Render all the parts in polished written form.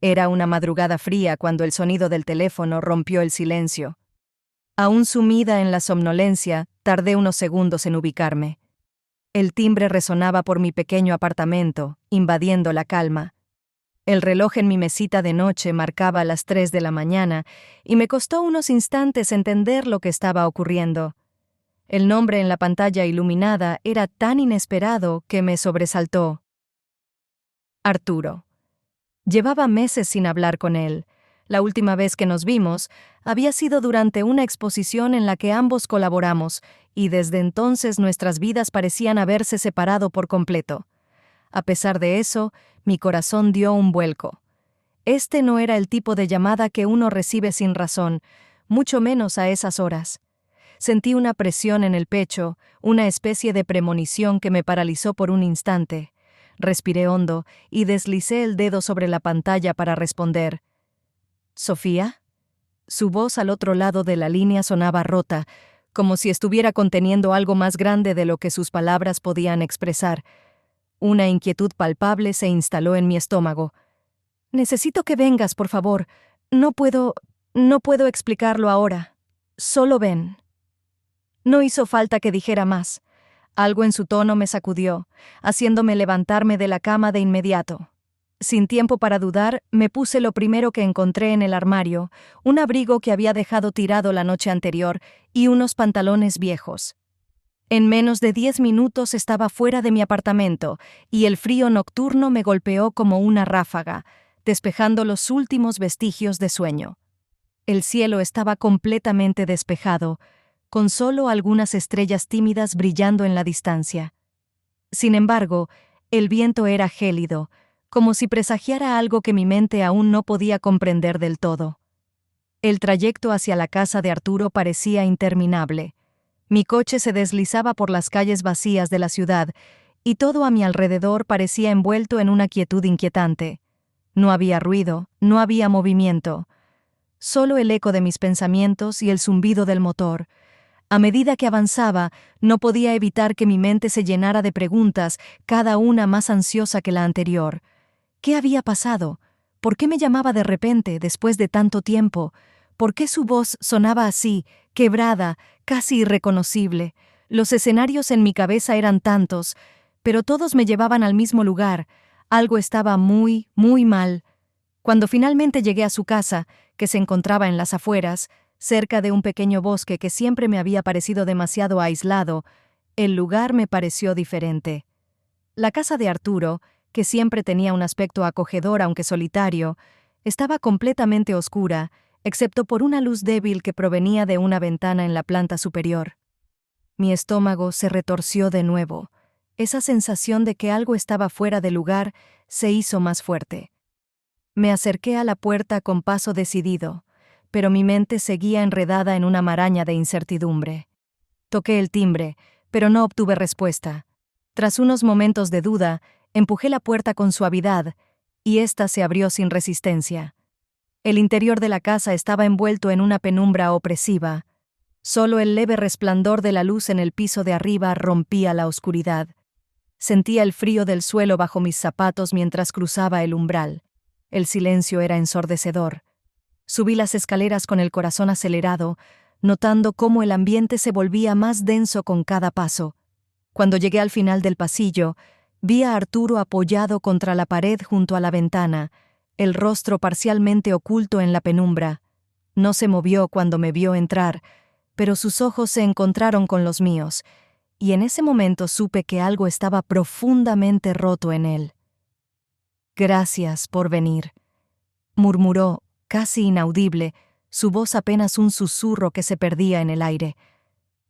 Era una madrugada fría cuando el sonido del teléfono rompió el silencio. Aún sumida en la somnolencia, tardé unos segundos en ubicarme. El timbre resonaba por mi pequeño apartamento, invadiendo la calma. El reloj en mi mesita de noche marcaba las 3 de la mañana y me costó unos instantes entender lo que estaba ocurriendo. El nombre en la pantalla iluminada era tan inesperado que me sobresaltó. Arturo. Llevaba meses sin hablar con él. La última vez que nos vimos había sido durante una exposición en la que ambos colaboramos, y desde entonces nuestras vidas parecían haberse separado por completo. A pesar de eso, mi corazón dio un vuelco. Este no era el tipo de llamada que uno recibe sin razón, mucho menos a esas horas. Sentí una presión en el pecho, una especie de premonición que me paralizó por un instante. Respiré hondo y deslicé el dedo sobre la pantalla para responder. ¿Sofía? Su voz al otro lado de la línea sonaba rota, como si estuviera conteniendo algo más grande de lo que sus palabras podían expresar. Una inquietud palpable se instaló en mi estómago. Necesito que vengas, por favor. No puedo explicarlo ahora. Solo ven. No hizo falta que dijera más. Algo en su tono me sacudió, haciéndome levantarme de la cama de inmediato. Sin tiempo para dudar, me puse lo primero que encontré en el armario, un abrigo que había dejado tirado la noche anterior y unos pantalones viejos. En menos de 10 minutos estaba fuera de mi apartamento y el frío nocturno me golpeó como una ráfaga, despejando los últimos vestigios de sueño. El cielo estaba completamente despejado, con solo algunas estrellas tímidas brillando en la distancia. Sin embargo, el viento era gélido, como si presagiara algo que mi mente aún no podía comprender del todo. El trayecto hacia la casa de Arturo parecía interminable. Mi coche se deslizaba por las calles vacías de la ciudad, y todo a mi alrededor parecía envuelto en una quietud inquietante. No había ruido, no había movimiento. Solo el eco de mis pensamientos y el zumbido del motor. A medida que avanzaba, no podía evitar que mi mente se llenara de preguntas, cada una más ansiosa que la anterior. ¿Qué había pasado? ¿Por qué me llamaba de repente, después de tanto tiempo? ¿Por qué su voz sonaba así, quebrada, casi irreconocible? Los escenarios en mi cabeza eran tantos, pero todos me llevaban al mismo lugar. Algo estaba muy, muy mal. Cuando finalmente llegué a su casa, que se encontraba en las afueras, cerca de un pequeño bosque que siempre me había parecido demasiado aislado, el lugar me pareció diferente. La casa de Arturo, que siempre tenía un aspecto acogedor aunque solitario, estaba completamente oscura, excepto por una luz débil que provenía de una ventana en la planta superior. Mi estómago se retorció de nuevo. Esa sensación de que algo estaba fuera de lugar se hizo más fuerte. Me acerqué a la puerta con paso decidido, pero mi mente seguía enredada en una maraña de incertidumbre. Toqué el timbre, pero no obtuve respuesta. Tras unos momentos de duda, empujé la puerta con suavidad, y ésta se abrió sin resistencia. El interior de la casa estaba envuelto en una penumbra opresiva. Solo el leve resplandor de la luz en el piso de arriba rompía la oscuridad. Sentía el frío del suelo bajo mis zapatos mientras cruzaba el umbral. El silencio era ensordecedor. Subí las escaleras con el corazón acelerado, notando cómo el ambiente se volvía más denso con cada paso. Cuando llegué al final del pasillo, vi a Arturo apoyado contra la pared junto a la ventana, el rostro parcialmente oculto en la penumbra. No se movió cuando me vio entrar, pero sus ojos se encontraron con los míos, y en ese momento supe que algo estaba profundamente roto en él. «Gracias por venir», murmuró, casi inaudible, su voz apenas un susurro que se perdía en el aire.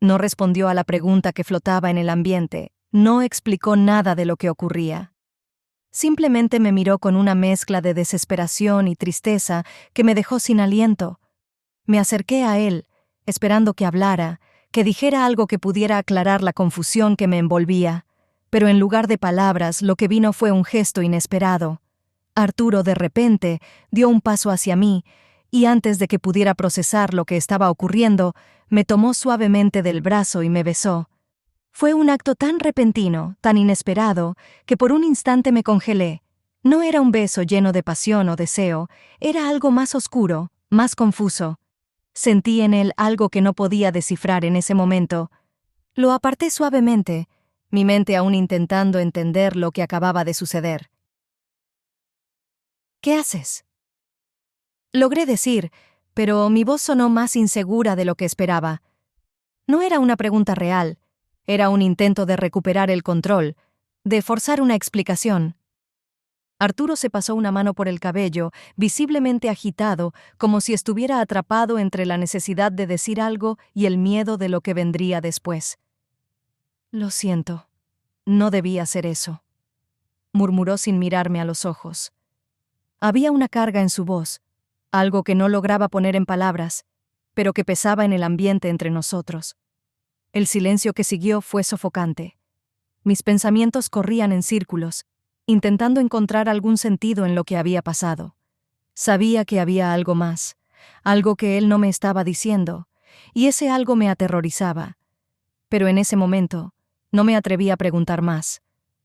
No respondió a la pregunta que flotaba en el ambiente, no explicó nada de lo que ocurría. Simplemente me miró con una mezcla de desesperación y tristeza que me dejó sin aliento. Me acerqué a él, esperando que hablara, que dijera algo que pudiera aclarar la confusión que me envolvía, pero en lugar de palabras lo que vino fue un gesto inesperado. Arturo, de repente, dio un paso hacia mí, y antes de que pudiera procesar lo que estaba ocurriendo, me tomó suavemente del brazo y me besó. Fue un acto tan repentino, tan inesperado, que por un instante me congelé. No era un beso lleno de pasión o deseo, era algo más oscuro, más confuso. Sentí en él algo que no podía descifrar en ese momento. Lo aparté suavemente, mi mente aún intentando entender lo que acababa de suceder. ¿Qué haces? Logré decir, pero mi voz sonó más insegura de lo que esperaba. No era una pregunta real, era un intento de recuperar el control, de forzar una explicación. Arturo se pasó una mano por el cabello, visiblemente agitado, como si estuviera atrapado entre la necesidad de decir algo y el miedo de lo que vendría después. Lo siento, no debía hacer eso, murmuró sin mirarme a los ojos. Había una carga en su voz, algo que no lograba poner en palabras, pero que pesaba en el ambiente entre nosotros. El silencio que siguió fue sofocante. Mis pensamientos corrían en círculos, intentando encontrar algún sentido en lo que había pasado. Sabía que había algo más, algo que él no me estaba diciendo, y ese algo me aterrorizaba. Pero en ese momento, no me atreví a preguntar más.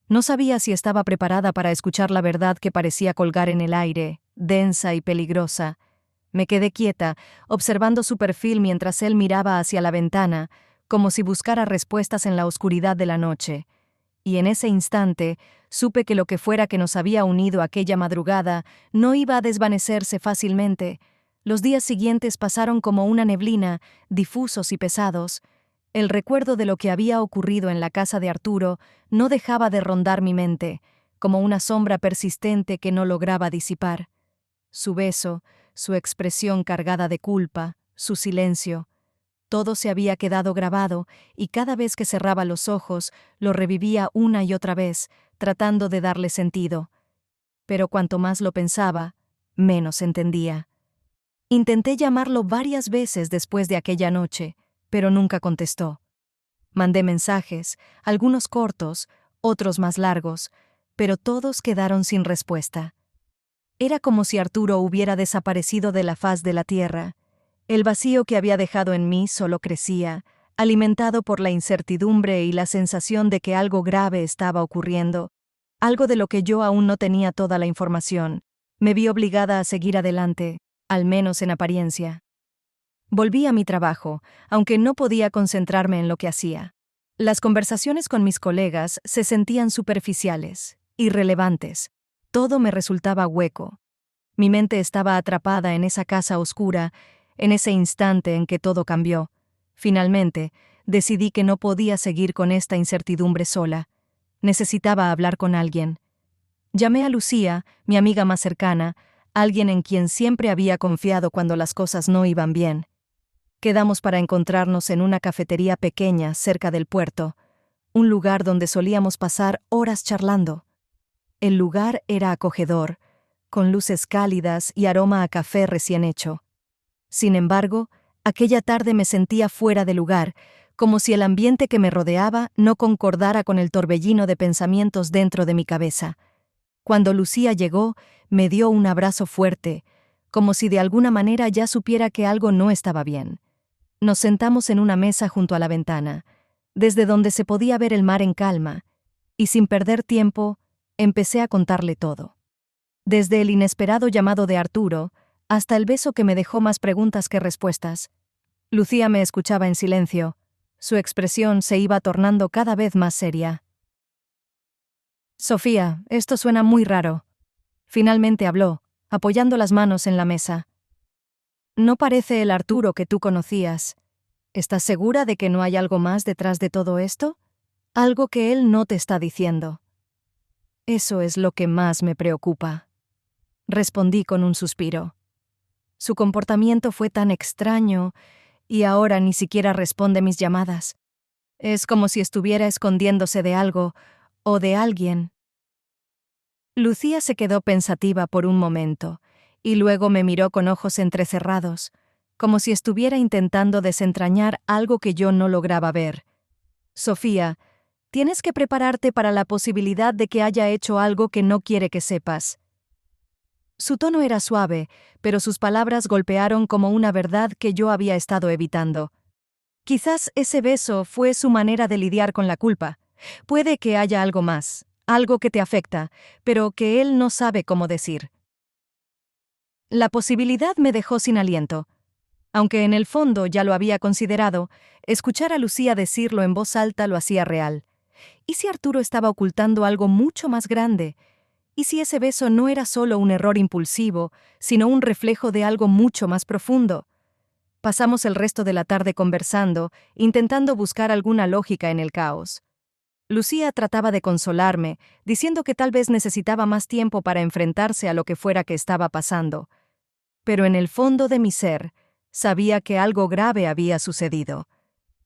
No sabía si estaba preparada para escuchar la verdad que parecía colgar en el aire, densa y peligrosa. Me quedé quieta, observando su perfil mientras él miraba hacia la ventana, como si buscara respuestas en la oscuridad de la noche. Y en ese instante, supe que lo que fuera que nos había unido aquella madrugada no iba a desvanecerse fácilmente. Los días siguientes pasaron como una neblina, difusos y pesados. El recuerdo de lo que había ocurrido en la casa de Arturo no dejaba de rondar mi mente, como una sombra persistente que no lograba disipar. Su beso, su expresión cargada de culpa, su silencio. Todo se había quedado grabado, y cada vez que cerraba los ojos, lo revivía una y otra vez, tratando de darle sentido. Pero cuanto más lo pensaba, menos entendía. Intenté llamarlo varias veces después de aquella noche, pero nunca contestó. Mandé mensajes, algunos cortos, otros más largos, pero todos quedaron sin respuesta. Era como si Arturo hubiera desaparecido de la faz de la tierra. El vacío que había dejado en mí solo crecía, alimentado por la incertidumbre y la sensación de que algo grave estaba ocurriendo, algo de lo que yo aún no tenía toda la información. Me vi obligada a seguir adelante, al menos en apariencia. Volví a mi trabajo, aunque no podía concentrarme en lo que hacía. Las conversaciones con mis colegas se sentían superficiales, irrelevantes. Todo me resultaba hueco. Mi mente estaba atrapada en esa casa oscura, en ese instante en que todo cambió. Finalmente, decidí que no podía seguir con esta incertidumbre sola. Necesitaba hablar con alguien. Llamé a Lucía, mi amiga más cercana, alguien en quien siempre había confiado cuando las cosas no iban bien. Quedamos para encontrarnos en una cafetería pequeña cerca del puerto, un lugar donde solíamos pasar horas charlando. El lugar era acogedor, con luces cálidas y aroma a café recién hecho. Sin embargo, aquella tarde me sentía fuera de lugar, como si el ambiente que me rodeaba no concordara con el torbellino de pensamientos dentro de mi cabeza. Cuando Lucía llegó, me dio un abrazo fuerte, como si de alguna manera ya supiera que algo no estaba bien. Nos sentamos en una mesa junto a la ventana, desde donde se podía ver el mar en calma, y sin perder tiempo, empecé a contarle todo. Desde el inesperado llamado de Arturo, hasta el beso que me dejó más preguntas que respuestas. Lucía me escuchaba en silencio. Su expresión se iba tornando cada vez más seria. Sofía, esto suena muy raro. Finalmente habló, apoyando las manos en la mesa. No parece el Arturo que tú conocías. ¿Estás segura de que no hay algo más detrás de todo esto? Algo que él no te está diciendo. Eso es lo que más me preocupa. Respondí con un suspiro. Su comportamiento fue tan extraño, y ahora ni siquiera responde mis llamadas. Es como si estuviera escondiéndose de algo, o de alguien. Lucía se quedó pensativa por un momento, y luego me miró con ojos entrecerrados, como si estuviera intentando desentrañar algo que yo no lograba ver. Sofía, tienes que prepararte para la posibilidad de que haya hecho algo que no quiere que sepas. Su tono era suave, pero sus palabras golpearon como una verdad que yo había estado evitando. Quizás ese beso fue su manera de lidiar con la culpa. Puede que haya algo más, algo que te afecta, pero que él no sabe cómo decir. La posibilidad me dejó sin aliento. Aunque en el fondo ya lo había considerado, escuchar a Lucía decirlo en voz alta lo hacía real. ¿Y si Arturo estaba ocultando algo mucho más grande? ¿Y si ese beso no era solo un error impulsivo, sino un reflejo de algo mucho más profundo? Pasamos el resto de la tarde conversando, intentando buscar alguna lógica en el caos. Lucía trataba de consolarme, diciendo que tal vez necesitaba más tiempo para enfrentarse a lo que fuera que estaba pasando. Pero en el fondo de mi ser, sabía que algo grave había sucedido.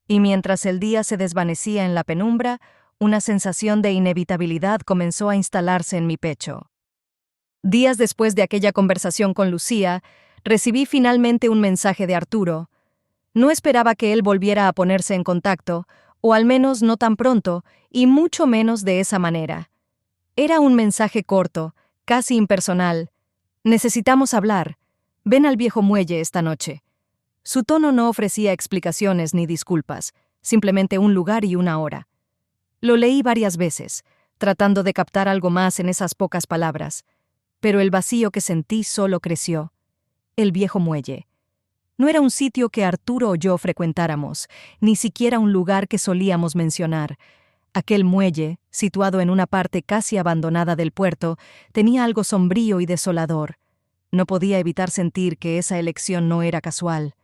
Y mientras el día se desvanecía en la penumbra, una sensación de inevitabilidad comenzó a instalarse en mi pecho. Días después de aquella conversación con Lucía, recibí finalmente un mensaje de Arturo. No esperaba que él volviera a ponerse en contacto, o al menos no tan pronto, y mucho menos de esa manera. Era un mensaje corto, casi impersonal. Necesitamos hablar. Ven al viejo muelle esta noche. Su tono no ofrecía explicaciones ni disculpas, simplemente un lugar y una hora. Lo leí varias veces, tratando de captar algo más en esas pocas palabras, pero el vacío que sentí solo creció. El viejo muelle. No era un sitio que Arturo o yo frecuentáramos, ni siquiera un lugar que solíamos mencionar. Aquel muelle, situado en una parte casi abandonada del puerto, tenía algo sombrío y desolador. No podía evitar sentir que esa elección no era casual.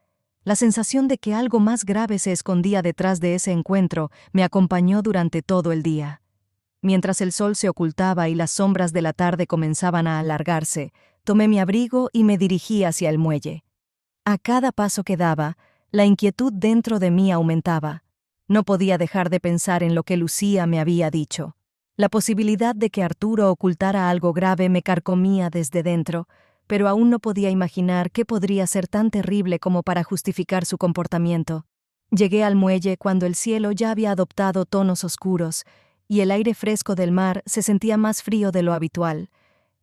La sensación de que algo más grave se escondía detrás de ese encuentro me acompañó durante todo el día. Mientras el sol se ocultaba y las sombras de la tarde comenzaban a alargarse, tomé mi abrigo y me dirigí hacia el muelle. A cada paso que daba, la inquietud dentro de mí aumentaba. No podía dejar de pensar en lo que Lucía me había dicho. La posibilidad de que Arturo ocultara algo grave me carcomía desde dentro, pero aún no podía imaginar qué podría ser tan terrible como para justificar su comportamiento. Llegué al muelle cuando el cielo ya había adoptado tonos oscuros, y el aire fresco del mar se sentía más frío de lo habitual.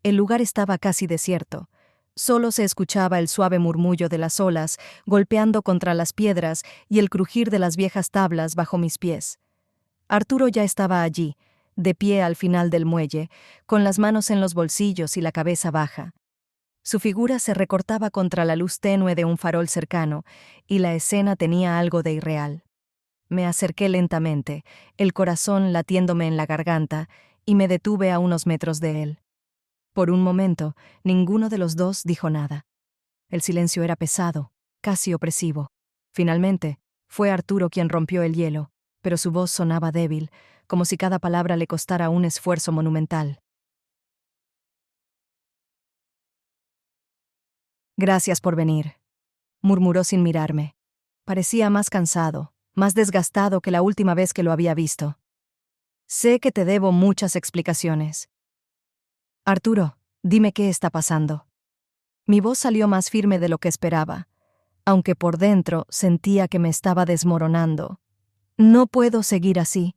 El lugar estaba casi desierto. Solo se escuchaba el suave murmullo de las olas golpeando contra las piedras y el crujir de las viejas tablas bajo mis pies. Arturo ya estaba allí, de pie al final del muelle, con las manos en los bolsillos y la cabeza baja. Su figura se recortaba contra la luz tenue de un farol cercano, y la escena tenía algo de irreal. Me acerqué lentamente, el corazón latiéndome en la garganta, y me detuve a unos metros de él. Por un momento, ninguno de los dos dijo nada. El silencio era pesado, casi opresivo. Finalmente, fue Arturo quien rompió el hielo, pero su voz sonaba débil, como si cada palabra le costara un esfuerzo monumental. «Gracias por venir», murmuró sin mirarme. Parecía más cansado, más desgastado que la última vez que lo había visto. «Sé que te debo muchas explicaciones». «Arturo, dime qué está pasando». Mi voz salió más firme de lo que esperaba, aunque por dentro sentía que me estaba desmoronando. «No puedo seguir así.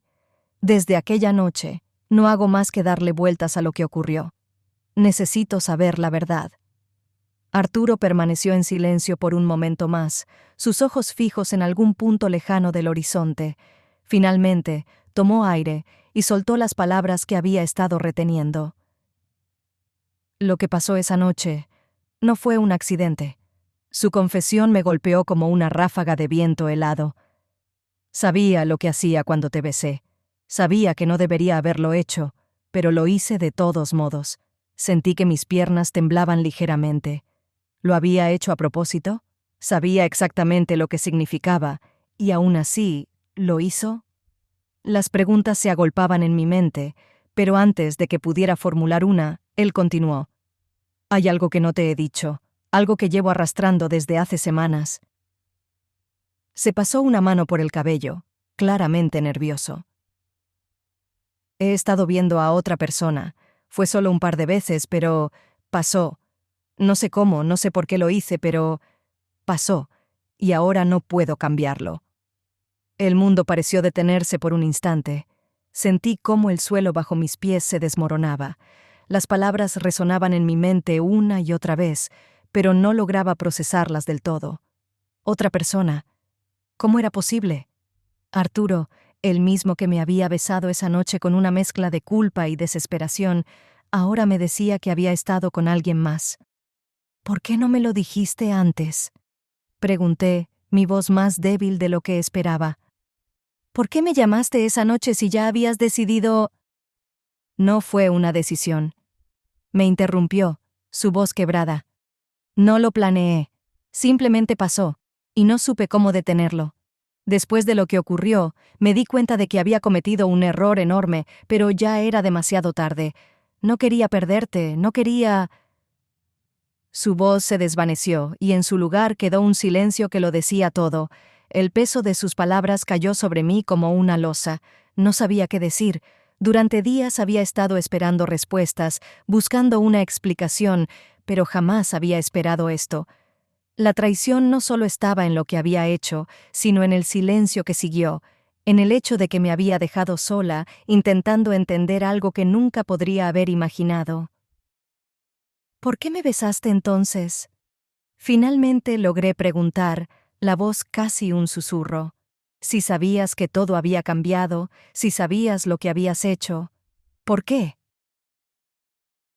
Desde aquella noche, no hago más que darle vueltas a lo que ocurrió. Necesito saber la verdad». Arturo permaneció en silencio por un momento más, sus ojos fijos en algún punto lejano del horizonte. Finalmente, tomó aire y soltó las palabras que había estado reteniendo. «Lo que pasó esa noche no fue un accidente». Su confesión me golpeó como una ráfaga de viento helado. «Sabía lo que hacía cuando te besé. Sabía que no debería haberlo hecho, pero lo hice de todos modos. Sentí que mis piernas temblaban ligeramente. ¿Lo había hecho a propósito? Sabía exactamente lo que significaba, y aún así, ¿lo hizo?». Las preguntas se agolpaban en mi mente, pero antes de que pudiera formular una, él continuó. «Hay algo que no te he dicho, algo que llevo arrastrando desde hace semanas». Se pasó una mano por el cabello, claramente nervioso. «He estado viendo a otra persona. Fue solo un par de veces, pero pasó. No sé cómo, no sé por qué lo hice, pero pasó, y ahora no puedo cambiarlo». El mundo pareció detenerse por un instante. Sentí cómo el suelo bajo mis pies se desmoronaba. Las palabras resonaban en mi mente una y otra vez, pero no lograba procesarlas del todo. Otra persona. ¿Cómo era posible? Arturo, El mismo que me había besado esa noche con una mezcla de culpa y desesperación, ahora me decía que había estado con alguien más. ¿Por qué no me lo dijiste antes?, pregunté, mi voz más débil de lo que esperaba. ¿Por qué me llamaste esa noche si ya habías decidido? No fue una decisión. Me interrumpió, su voz quebrada. No lo planeé. Simplemente pasó, y no supe cómo detenerlo. Después de lo que ocurrió, me di cuenta de que había cometido un error enorme, pero ya era demasiado tarde. No quería perderte, no quería... Su voz se desvaneció, y en su lugar quedó un silencio que lo decía todo. El peso de sus palabras cayó sobre mí como una losa. No sabía qué decir. Durante días había estado esperando respuestas, buscando una explicación, pero jamás había esperado esto. La traición no solo estaba en lo que había hecho, sino en el silencio que siguió, en el hecho de que me había dejado sola, intentando entender algo que nunca podría haber imaginado. ¿Por qué me besaste entonces? Finalmente logré preguntar, la voz casi un susurro. Si sabías que todo había cambiado, si sabías lo que habías hecho. ¿Por qué?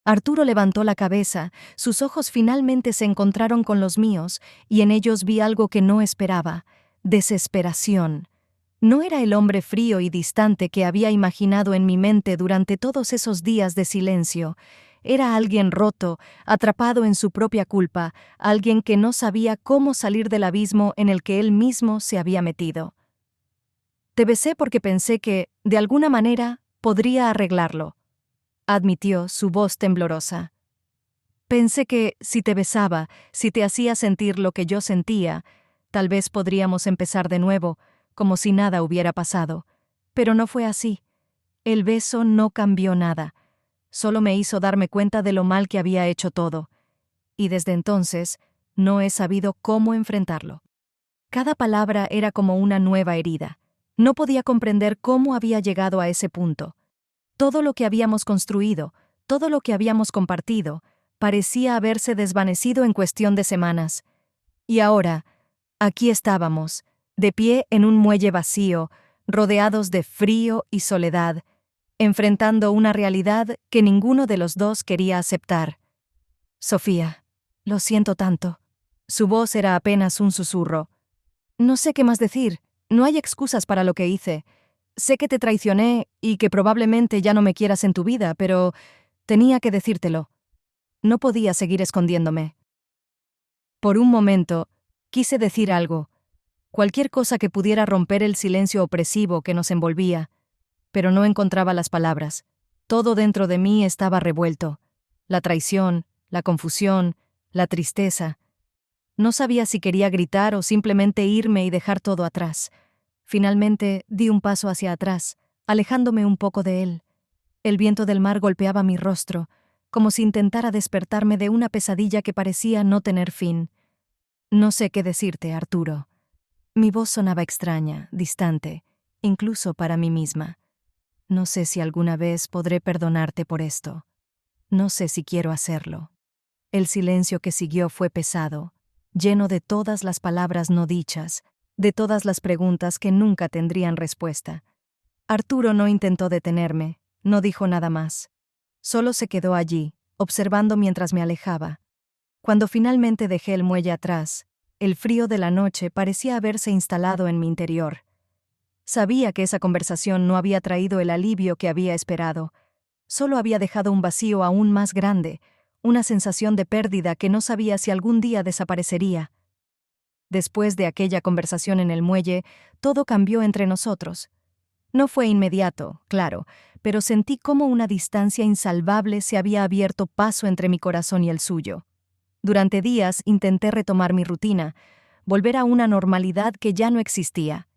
Arturo levantó la cabeza, sus ojos finalmente se encontraron con los míos, y en ellos vi algo que no esperaba: desesperación. No era el hombre frío y distante que había imaginado en mi mente durante todos esos días de silencio. Era alguien roto, atrapado en su propia culpa, alguien que no sabía cómo salir del abismo en el que él mismo se había metido. Te besé porque pensé que, de alguna manera, podría arreglarlo, admitió, su voz temblorosa. Pensé que, si te besaba, si te hacía sentir lo que yo sentía, tal vez podríamos empezar de nuevo, como si nada hubiera pasado. Pero no fue así. El beso no cambió nada. Solo me hizo darme cuenta de lo mal que había hecho todo. Y desde entonces, no he sabido cómo enfrentarlo. Cada palabra era como una nueva herida. No podía comprender cómo había llegado a ese punto. Todo lo que habíamos construido, todo lo que habíamos compartido, parecía haberse desvanecido en cuestión de semanas. Y ahora, aquí estábamos, de pie en un muelle vacío, rodeados de frío y soledad, enfrentando una realidad que ninguno de los dos quería aceptar. Sofía, lo siento tanto. Su voz era apenas un susurro. No sé qué más decir, no hay excusas para lo que hice. Sé que te traicioné y que probablemente ya no me quieras en tu vida, pero tenía que decírtelo. No podía seguir escondiéndome. Por un momento, quise decir algo, cualquier cosa que pudiera romper el silencio opresivo que nos envolvía, pero no encontraba las palabras. Todo dentro de mí estaba revuelto. La traición, la confusión, la tristeza. No sabía si quería gritar o simplemente irme y dejar todo atrás. Finalmente di un paso hacia atrás, alejándome un poco de él. El viento del mar golpeaba mi rostro, como si intentara despertarme de una pesadilla que parecía no tener fin. No sé qué decirte, Arturo. Mi voz sonaba extraña, distante, incluso para mí misma. No sé si alguna vez podré perdonarte por esto. No sé si quiero hacerlo. El silencio que siguió fue pesado, lleno de todas las palabras no dichas, de todas las preguntas que nunca tendrían respuesta. Arturo no intentó detenerme, no dijo nada más. Solo se quedó allí, observando mientras me alejaba. Cuando finalmente dejé el muelle atrás, el frío de la noche parecía haberse instalado en mi interior. Sabía que esa conversación no había traído el alivio que había esperado. Solo había dejado un vacío aún más grande, una sensación de pérdida que no sabía si algún día desaparecería. Después de aquella conversación en el muelle, todo cambió entre nosotros. No fue inmediato, claro, pero sentí cómo una distancia insalvable se había abierto paso entre mi corazón y el suyo. Durante días intenté retomar mi rutina, volver a una normalidad que ya no existía.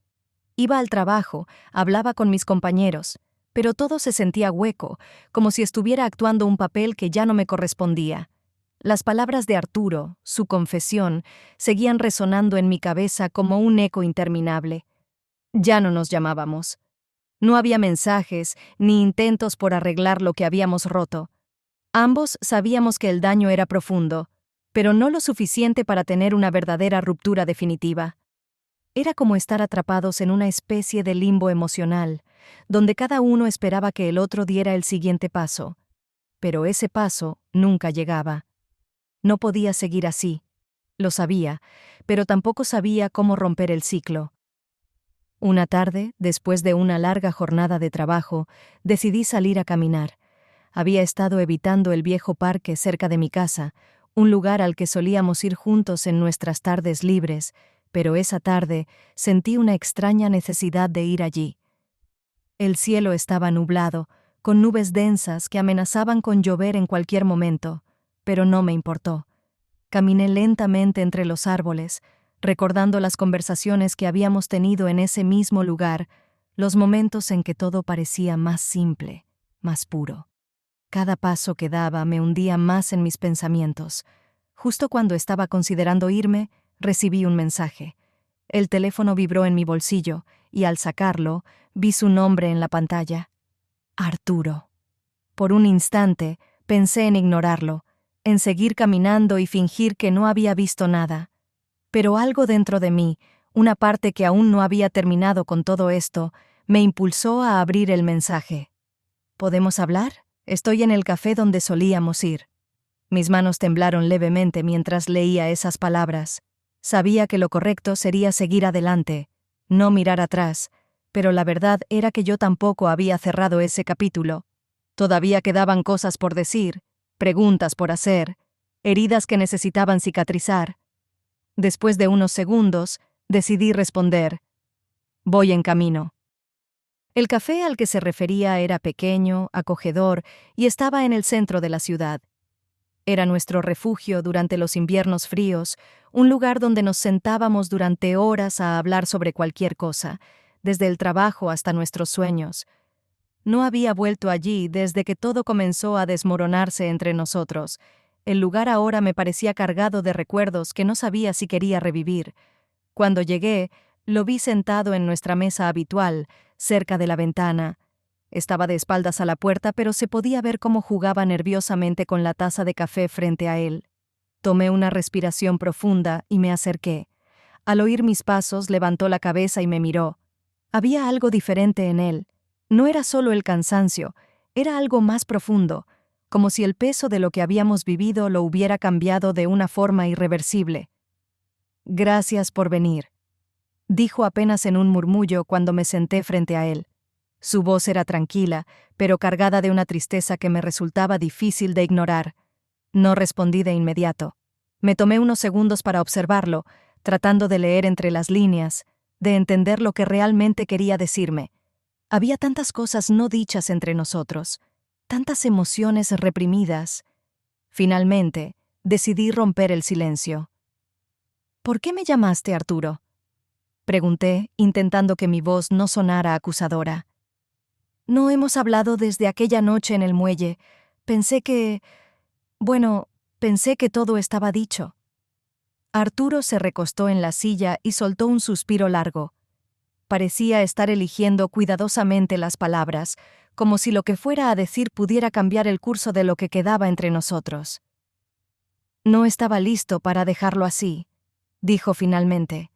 Iba al trabajo, hablaba con mis compañeros, pero todo se sentía hueco, como si estuviera actuando un papel que ya no me correspondía. Las palabras de Arturo, su confesión, seguían resonando en mi cabeza como un eco interminable. Ya no nos llamábamos. No había mensajes ni intentos por arreglar lo que habíamos roto. Ambos sabíamos que el daño era profundo, pero no lo suficiente para tener una verdadera ruptura definitiva. Era como estar atrapados en una especie de limbo emocional, donde cada uno esperaba que el otro diera el siguiente paso. Pero ese paso nunca llegaba. No podía seguir así. Lo sabía, pero tampoco sabía cómo romper el ciclo. Una tarde, después de una larga jornada de trabajo, decidí salir a caminar. Había estado evitando el viejo parque cerca de mi casa, un lugar al que solíamos ir juntos en nuestras tardes libres, pero esa tarde sentí una extraña necesidad de ir allí. El cielo estaba nublado, con nubes densas que amenazaban con llover en cualquier momento, pero no me importó. Caminé lentamente entre los árboles, recordando las conversaciones que habíamos tenido en ese mismo lugar, los momentos en que todo parecía más simple, más puro. Cada paso que daba me hundía más en mis pensamientos. Justo cuando estaba considerando irme, recibí un mensaje. El teléfono vibró en mi bolsillo, y al sacarlo, vi su nombre en la pantalla. Arturo. Por un instante, pensé en ignorarlo, en seguir caminando y fingir que no había visto nada. Pero algo dentro de mí, una parte que aún no había terminado con todo esto, me impulsó a abrir el mensaje. ¿Podemos hablar? Estoy en el café donde solíamos ir. Mis manos temblaron levemente mientras leía esas palabras. Sabía que lo correcto sería seguir adelante, no mirar atrás, pero la verdad era que yo tampoco había cerrado ese capítulo. Todavía quedaban cosas por decir, preguntas por hacer, heridas que necesitaban cicatrizar. Después de unos segundos, decidí responder: voy en camino. El café al que se refería era pequeño, acogedor y estaba en el centro de la ciudad. Era nuestro refugio durante los inviernos fríos, un lugar donde nos sentábamos durante horas a hablar sobre cualquier cosa, desde el trabajo hasta nuestros sueños. No había vuelto allí desde que todo comenzó a desmoronarse entre nosotros. El lugar ahora me parecía cargado de recuerdos que no sabía si quería revivir. Cuando llegué, lo vi sentado en nuestra mesa habitual, cerca de la ventana. Estaba de espaldas a la puerta, pero se podía ver cómo jugaba nerviosamente con la taza de café frente a él. Tomé una respiración profunda y me acerqué. Al oír mis pasos, levantó la cabeza y me miró. Había algo diferente en él. No era solo el cansancio, era algo más profundo, como si el peso de lo que habíamos vivido lo hubiera cambiado de una forma irreversible. «Gracias por venir», dijo apenas en un murmullo cuando me senté frente a él. Su voz era tranquila, pero cargada de una tristeza que me resultaba difícil de ignorar. No respondí de inmediato. Me tomé unos segundos para observarlo, tratando de leer entre las líneas, de entender lo que realmente quería decirme. Había tantas cosas no dichas entre nosotros, tantas emociones reprimidas. Finalmente, decidí romper el silencio. «¿Por qué me llamaste, Arturo?», pregunté, intentando que mi voz no sonara acusadora. «No hemos hablado desde aquella noche en el muelle. Pensé que todo estaba dicho». Arturo se recostó en la silla y soltó un suspiro largo. Parecía estar eligiendo cuidadosamente las palabras, como si lo que fuera a decir pudiera cambiar el curso de lo que quedaba entre nosotros. «No estaba listo para dejarlo así», dijo finalmente.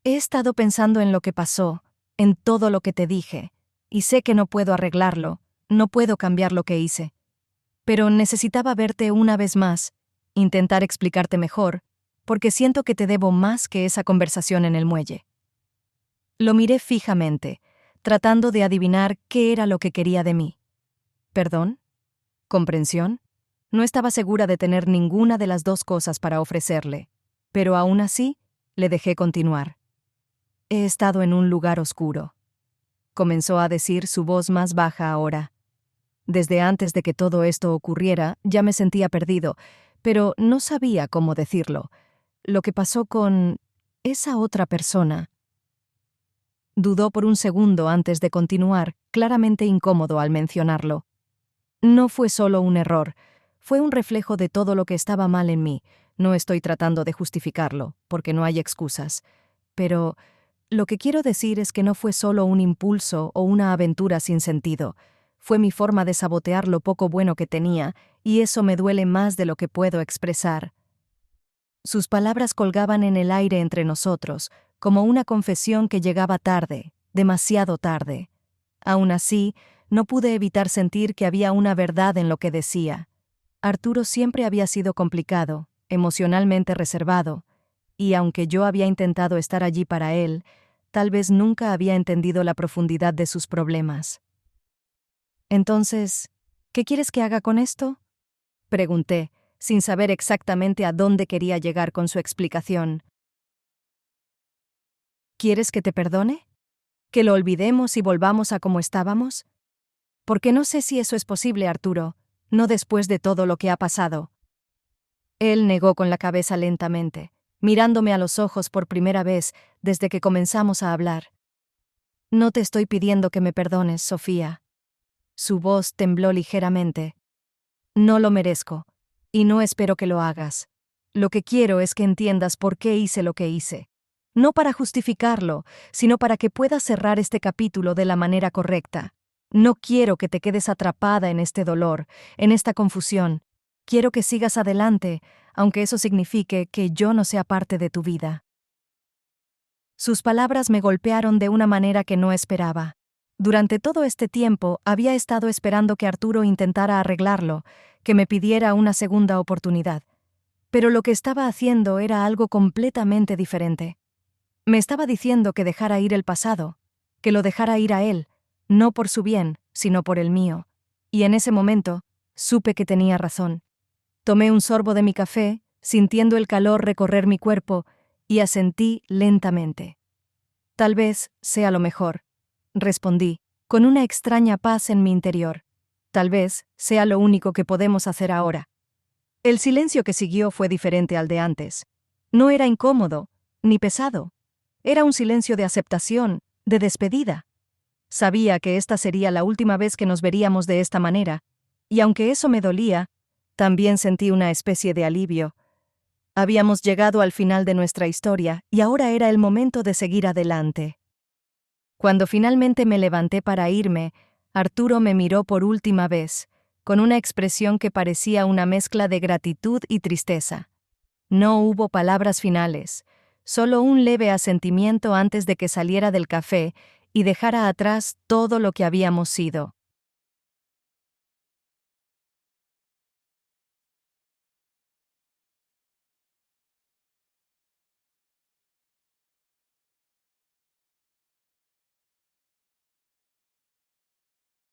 «He estado pensando en lo que pasó, en todo lo que te dije, y sé que no puedo arreglarlo, no puedo cambiar lo que hice. Pero necesitaba verte una vez más, intentar explicarte mejor, porque siento que te debo más que esa conversación en el muelle». Lo miré fijamente, tratando de adivinar qué era lo que quería de mí. ¿Perdón? ¿Comprensión? No estaba segura de tener ninguna de las dos cosas para ofrecerle, pero aún así le dejé continuar. «He estado en un lugar oscuro», comenzó a decir, su voz más baja ahora. Desde antes de que todo esto ocurriera, ya me sentía perdido, pero no sabía cómo decirlo. Lo que pasó con esa otra persona. Dudó por un segundo antes de continuar, claramente incómodo al mencionarlo. «No fue solo un error, fue un reflejo de todo lo que estaba mal en mí. No estoy tratando de justificarlo, porque no hay excusas. Pero lo que quiero decir es que no fue solo un impulso o una aventura sin sentido. Fue mi forma de sabotear lo poco bueno que tenía, y eso me duele más de lo que puedo expresar». Sus palabras colgaban en el aire entre nosotros, como una confesión que llegaba tarde, demasiado tarde. Aún así, no pude evitar sentir que había una verdad en lo que decía. Arturo siempre había sido complicado, emocionalmente reservado, y aunque yo había intentado estar allí para él, tal vez nunca había entendido la profundidad de sus problemas. Entonces, ¿qué quieres que haga con esto?, pregunté, sin saber exactamente a dónde quería llegar con su explicación. ¿Quieres que te perdone? ¿Que lo olvidemos y volvamos a como estábamos? Porque no sé si eso es posible, Arturo, no después de todo lo que ha pasado. Él negó con la cabeza lentamente, mirándome a los ojos por primera vez desde que comenzamos a hablar. No te estoy pidiendo que me perdones, Sofía. Su voz tembló ligeramente. No lo merezco, y no espero que lo hagas. Lo que quiero es que entiendas por qué hice lo que hice. No para justificarlo, sino para que puedas cerrar este capítulo de la manera correcta. No quiero que te quedes atrapada en este dolor, en esta confusión. Quiero que sigas adelante, aunque eso signifique que yo no sea parte de tu vida. Sus palabras me golpearon de una manera que no esperaba. Durante todo este tiempo había estado esperando que Arturo intentara arreglarlo, que me pidiera una segunda oportunidad. Pero lo que estaba haciendo era algo completamente diferente. Me estaba diciendo que dejara ir el pasado, que lo dejara ir a él, no por su bien, sino por el mío. Y en ese momento, supe que tenía razón. Tomé un sorbo de mi café, sintiendo el calor recorrer mi cuerpo, y asentí lentamente. Tal vez sea lo mejor, respondí, con una extraña paz en mi interior. Tal vez sea lo único que podemos hacer ahora. El silencio que siguió fue diferente al de antes. No era incómodo, ni pesado. Era un silencio de aceptación, de despedida. Sabía que esta sería la última vez que nos veríamos de esta manera, y aunque eso me dolía, también sentí una especie de alivio. Habíamos llegado al final de nuestra historia y ahora era el momento de seguir adelante. Cuando finalmente me levanté para irme, Arturo me miró por última vez, con una expresión que parecía una mezcla de gratitud y tristeza. No hubo palabras finales, solo un leve asentimiento antes de que saliera del café y dejara atrás todo lo que habíamos sido.